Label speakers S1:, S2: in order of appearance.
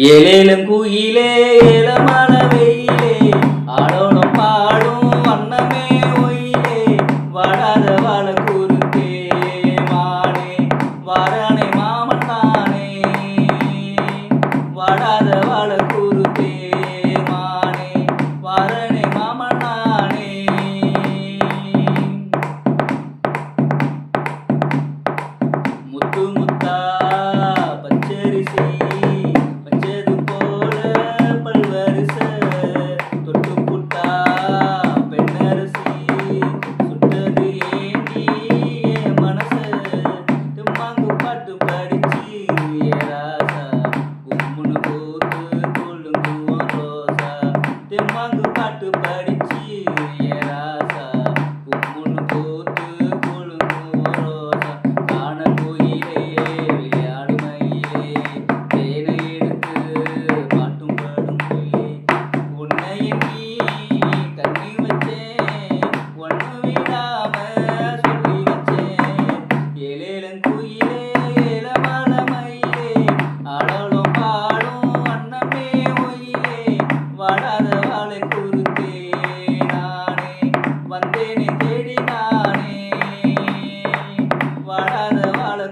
S1: ஏலேலும் குயிலே ஏலமான வெயிலே ஆடோடும் பாடும் வண்ணமே ஒயிலே வாடாத வாழ குறுக்கே மானே வாரானே மாமன் தானே வாடாத வாழ குறுக்கே மானே வாரானே மாமன் தானே முத்து முத்தா பச்சரிசி பாட்டு படிச்சு ராசா கும்முன்னு போத்து கொழுங்கு ரோசா காண கோயிலே விளையாடு மயிலே தேனை எடுத்து பாட்டும் பாடும் மொழியே உன்னை எண்ணி கண்ணி வச்சேன் ஒன்று விடாம சொல்லி வச்சேன் ஏலேலன் குயிலே ஏலமான மயிலே ஆடலும் பாடும் அன்னமே ஒயிலே வாடாத வாழை குறுக்கே நானே வந்தேனே தேடி நானே வாடாத வாழை